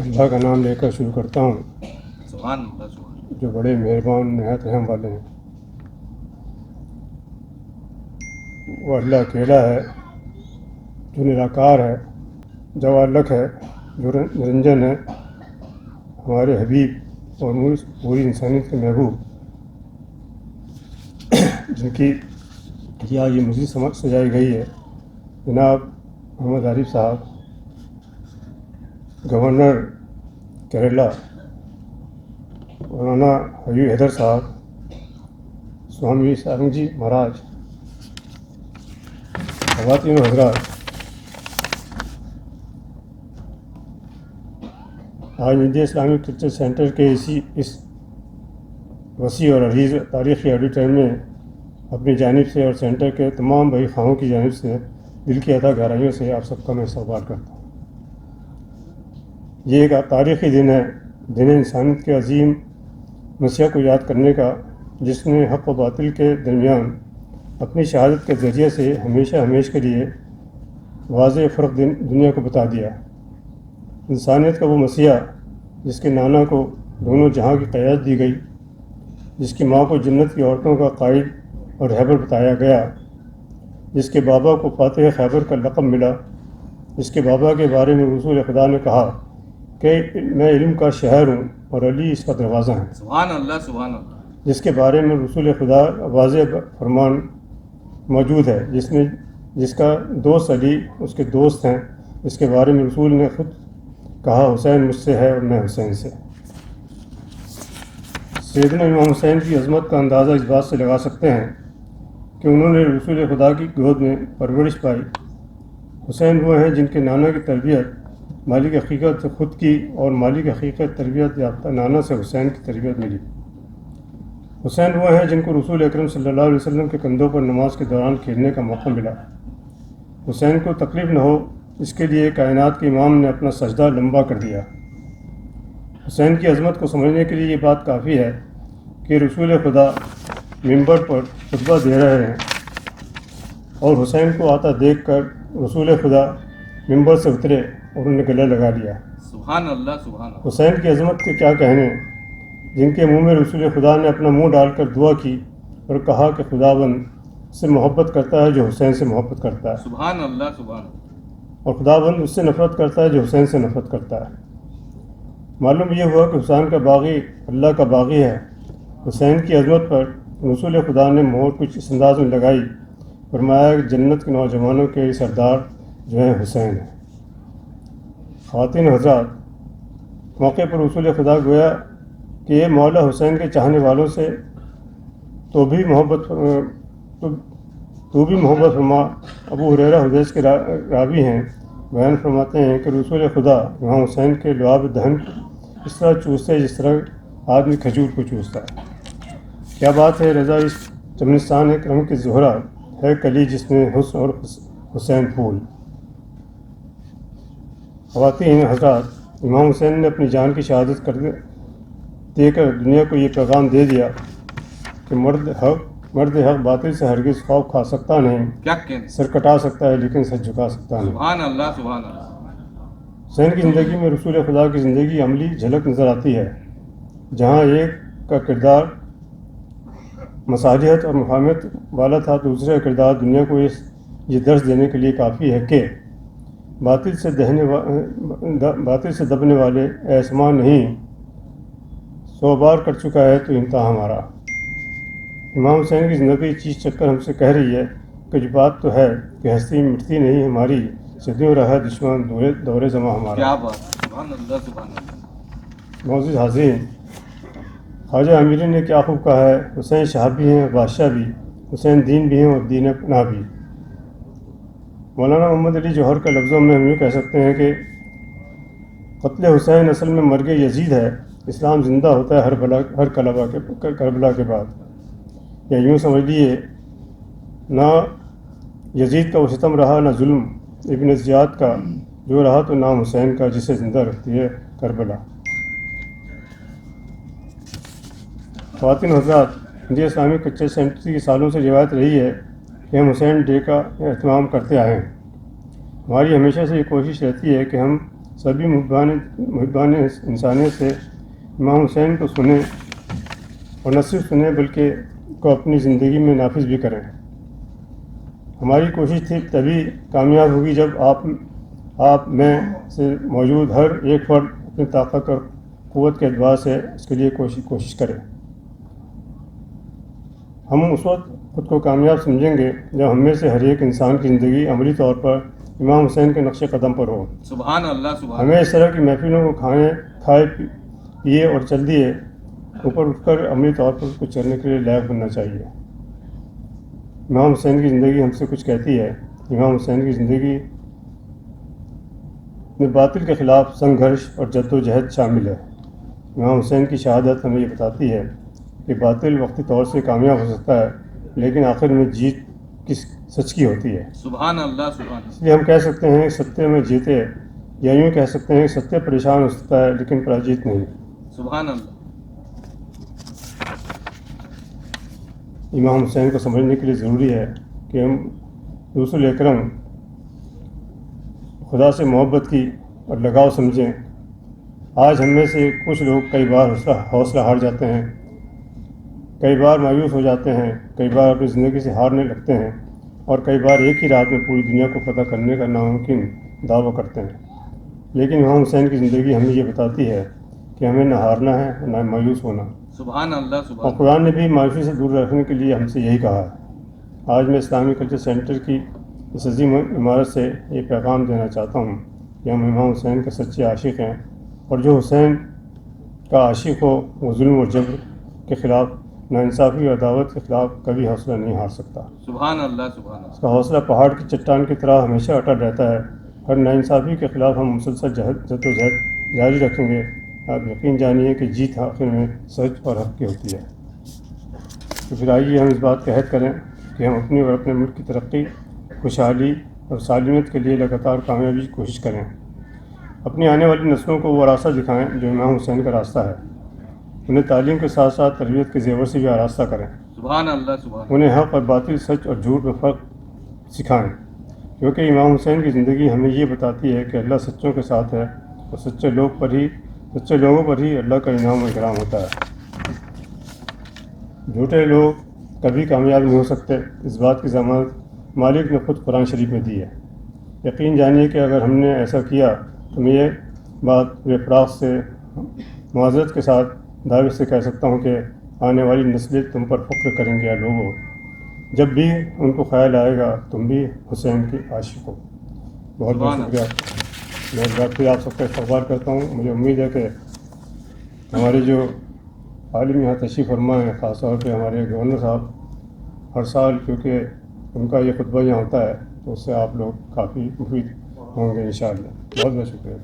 اللہ کا نام لے کر شروع کرتا ہوں سبحان اللہ سبحان جو بڑے مہربان نہایت رحم والے ہیں۔ وہ اللہ اکیلا ہے جو نراکار ہے، جوالک ہے جو نرنجن ہے، ہمارے حبیب اور پوری انسانیت کے محبوب، جن کی یہاں یہ مزید سجائی گئی ہے۔ جناب محمد عارف صاحب، گورنر کیرلا مولانا حبیب حیدر صاحب، سوامی سارنگ جی مہاراج، خواتین و حضرات، آج انڈیا اسلامک کلچر سینٹر کے اس وسیع اور عریض تاریخی آڈیٹوریم میں اپنی جانب سے اور سینٹر کے تمام بھائی خواہوں کی جانب سے دل کی عطا گہرائیوں سے آپ سب کا میں استقبال کرتا ہوں۔ یہ ایک تاریخی دن ہے، دن انسانیت کے عظیم مسیح کو یاد کرنے کا، جس نے حق و باطل کے درمیان اپنی شہادت کے ذریعے سے ہمیشہ کے لیے واضح فرق دنیا کو بتا دیا۔ انسانیت کا وہ مسیح جس کے نانا کو دونوں جہاں کی قیادت دی گئی، جس کی ماں کو جنت کی عورتوں کا قائد اور رہبر بتایا گیا، جس کے بابا کو فاتح خیبر کا لقب ملا، جس کے بابا کے بارے میں رسول خدا نے کہا کہ میں علم کا شہر ہوں اور علی اس کا دروازہ ہے، سبحان اللہ سبحان اللہ، جس کے بارے میں رسول خدا واضح فرمان موجود ہے، جس کا دوست علی اس کے دوست ہیں، اس کے بارے میں رسول نے خود کہا حسین مجھ سے ہے اور میں حسین سے۔ سیدنا امام حسین کی عظمت کا اندازہ اس بات سے لگا سکتے ہیں کہ انہوں نے رسول خدا کی گود میں پرورش پائی۔ حسین وہ ہیں جن کے نانا کی تربیت مالک حقیقت سے خود کی اور مالک حقیقت تربیت یافتہ نانا سے حسین کی تربیت ملی۔ حسین وہ ہیں جن کو رسول اکرم صلی اللہ علیہ وسلم کے کندھوں پر نماز کے دوران کھیلنے کا موقع ملا۔ حسین کو تکلیف نہ ہو اس کے لیے کائنات کے امام نے اپنا سجدہ لمبا کر دیا۔ حسین کی عظمت کو سمجھنے کے لیے یہ بات کافی ہے کہ رسول خدا ممبر پر خطبہ دے رہے ہیں اور حسین کو آتا دیکھ کر رسول خدا ممبر سے اترے اور انہیں گلے لگا لیا۔ سبحان اللہ سبحان اللہ، حسین کی عظمت کے کیا کہنے، جن کے منہ میں رسول خدا نے اپنا منہ ڈال کر دعا کی اور کہا کہ خداوند سے محبت کرتا ہے جو حسین سے محبت کرتا ہے، سبحان اللہ سبحان اللہ، اور خداوند اس سے نفرت کرتا ہے جو حسین سے نفرت کرتا ہے۔ معلوم یہ ہوا کہ حسین کا باغی اللہ کا باغی ہے۔ حسین کی عظمت پر رسول خدا نے مہر کچھ اس انداز میں لگائی، فرمایا کہ جنت کے نوجوانوں کے سردار جو ہیں حسین ہیں۔ خواتین حضرات، موقع پر رسول خدا گویا کہ یہ مولا حسین کے چاہنے والوں سے تو بھی محبت فرما۔ ابو ہریرہ حدیث کے راوی ہیں، بیان فرماتے ہیں کہ رسول خدا امام حسین کے لعاب دہن اس طرح چوستے جس طرح آدمی کھجور کو چوستا ہے۔ کیا بات ہے، رضا اس چمنستان کرم کی زہرہ ہے کلی جس میں حسن اور حسین پھول۔ خواتین حضرات، امام حسین نے اپنی جان کی شہادت دے کر دنیا کو یہ پیغام دے دیا کہ مرد حق باطل سے ہرگز خوف کھا سکتا نہیں، کیا کہنے، سر کٹا سکتا ہے لیکن سر جھکا سکتا نہیں۔ سبحان اللہ سبحان اللہ، حسین کی زندگی میں رسول خدا کی زندگی عملی جھلک نظر آتی ہے، جہاں ایک کا کردار مصالحت اور مفاہمت والا تھا، دوسرے کا کردار دنیا کو یہ درس دینے کے لیے کافی ہے کہ باطل سے دبنے والے ایسما نہیں، 100 بار کر چکا ہے تو انتہا ہمارا۔ امام حسین کی زندگی چیز چکر ہم سے کہہ رہی ہے کہ جو بات تو ہے کہ ہستی مٹتی نہیں ہماری، صدیوں رہا دشمن دور زماں ہمارا۔ کیا بات، سبحان اللہ سبحان اللہ، معزز حاضرین، خواجہ امیری نے کیا خوب کہا ہے، حسین شاہ بھی ہیں بادشاہ بھی، حسین دین بھی ہیں اور دین پناہ بھی۔ مولانا محمد علی جوہر کے لفظوں میں ہم یہ کہہ سکتے ہیں کہ قتل حسین اصل میں مرگ یزید ہے، اسلام زندہ ہوتا ہے ہر کربلا کے بعد۔ یا یوں سمجھ لیے، نہ یزید کا وہ ستم رہا نہ ظلم ابن زیاد کا، جو رہا تو نام حسین کا جسے زندہ رکھتی ہے کربلا۔ خواتین حضرات، انڈیا اسلامک کلچر سینٹر کی سالوں سے روایت رہی ہے کہ ہم حسین ڈے کا اہتمام کرتے آئے ہیں۔ ہماری ہمیشہ سے یہ کوشش رہتی ہے کہ ہم سبھی محبان انسانیت سے امام حسین کو سنیں اور نہ صرف سنیں بلکہ کو اپنی زندگی میں نافذ بھی کریں۔ ہماری کوشش تبھی کامیاب ہوگی جب آپ میں سے موجود ہر ایک فرد اپنی طاقت اور قوت کے اعتبار سے اس کے لیے کوشش کرے۔ ہم اس وقت خود کو کامیاب سمجھیں گے جب ہم میں سے ہر ایک انسان کی زندگی عملی طور پر امام حسین کے نقش قدم پر ہو۔ سبحان اللہ سبحان ہمیں اس طرح کی محفلوں کو کھائے پیے اور چل دیے اوپر اٹھ کر عملی طور پر کچھ کرنے کے لیے لائق بننا چاہیے۔ امام حسین کی زندگی ہم سے کچھ کہتی ہے۔ امام حسین کی زندگی میں باطل کے خلاف سنگھرش اور جد و جہد شامل ہے۔ امام حسین کی شہادت ہمیں یہ بتاتی ہے کہ باطل وقتی طور سے کامیاب ہو سکتا ہے لیکن آخر میں جیت کس سچ کی ہوتی ہے۔ سبحان اللہ سبحان اس لیے ہم کہہ سکتے ہیں ستیہ میں جیتے، یا یوں کہہ سکتے ہیں ستیہ پریشان ہو سکتا ہے لیکن پراجیت نہیں۔ سبحان اللہ۔ امام حسین کو سمجھنے کے لیے ضروری ہے کہ ہم رسول اکرم خدا سے محبت کی اور لگاؤ سمجھیں۔ آج ہم میں سے کچھ لوگ کئی بار حوصلہ ہار جاتے ہیں، کئی بار مایوس ہو جاتے ہیں، کئی بار اپنی زندگی سے ہارنے لگتے ہیں اور کئی بار ایک ہی رات میں پوری دنیا کو فتح کرنے کا ناممکن دعویٰ کرتے ہیں۔ لیکن امام حسین کی زندگی ہمیں یہ بتاتی ہے کہ ہمیں نہ ہارنا ہے اور نہ مایوس ہونا۔ سبحان اللہ اور سبحان قرآن نے بھی مایوسی سے دور رکھنے کے لیے ہم سے یہی کہا ہے۔ آج میں اسلامی کلچر سینٹر کی اس عظیم عمارت سے یہ پیغام دینا چاہتا ہوں کہ ہم امام حسین کے سچے عاشق ہیں، اور جو حسین کا عاشق ہو وہ ظلم اور جبر کے خلاف، ناانصافی اور عداوت کے خلاف کبھی حوصلہ نہیں ہار سکتا۔ سبحان اللہ سبحان اس اللہ۔ کا حوصلہ پہاڑ کی چٹان کی طرح ہمیشہ اٹل رہتا ہے۔ ہر ناانصافی کے خلاف ہم مسلسل جد و جہد جاری رکھیں گے۔ آپ یقین جانیے کہ جیت آخر میں سچ اور حق کی ہوتی ہے۔ تو پھر آئیے ہم اس بات کا عہد کریں کہ ہم اپنی اور اپنے ملک کی ترقی، خوشحالی اور سالمیت کے لیے لگاتار کامیابی کی کوشش کریں۔ اپنی آنے والی نسلوں کو وہ راستہ دکھائیں جو امام حسین کا راستہ ہے۔ انہیں تعلیم کے ساتھ ساتھ تربیت کے زیور سے بھی آراستہ کریں۔ سبحان اللہ سبحان انہیں حق اور باطل، سچ اور جھوٹ میں فرق سکھائیں، کیونکہ امام حسین کی زندگی ہمیں یہ بتاتی ہے کہ اللہ سچوں کے ساتھ ہے اور سچے لوگوں پر ہی اللہ کا انعام و اکرام ہوتا ہے۔ جھوٹے لوگ کبھی کامیاب نہیں ہو سکتے۔ اس بات کی ضمانت مالک نے خود قرآن شریف میں دی ہے۔ یقین جانیے کہ اگر ہم نے ایسا کیا تو میں یہ بات پورے فراغ سے، معذرت کے ساتھ دعوے سے کہہ سکتا ہوں کہ آنے والی نسلیں تم پر فخر کریں گے۔ لوگوں، جب بھی ان کو خیال آئے گا تم بھی حسین کے عاشق ہو۔ بہت بہت شکریہ۔ میں ایک بار پھر آپ سب کا استقبال کرتا ہوں۔ مجھے امید ہے کہ ہمارے جو عالم یہاں تشریف فرما ہیں، خاص طور پہ ہمارے گورنر صاحب، ہر سال کیونکہ ان کا یہ خطبہ یہاں ہوتا ہے تو اس سے آپ لوگ کافی مفید ہوں گے انشاءاللہ۔ بہت بہت شکریہ۔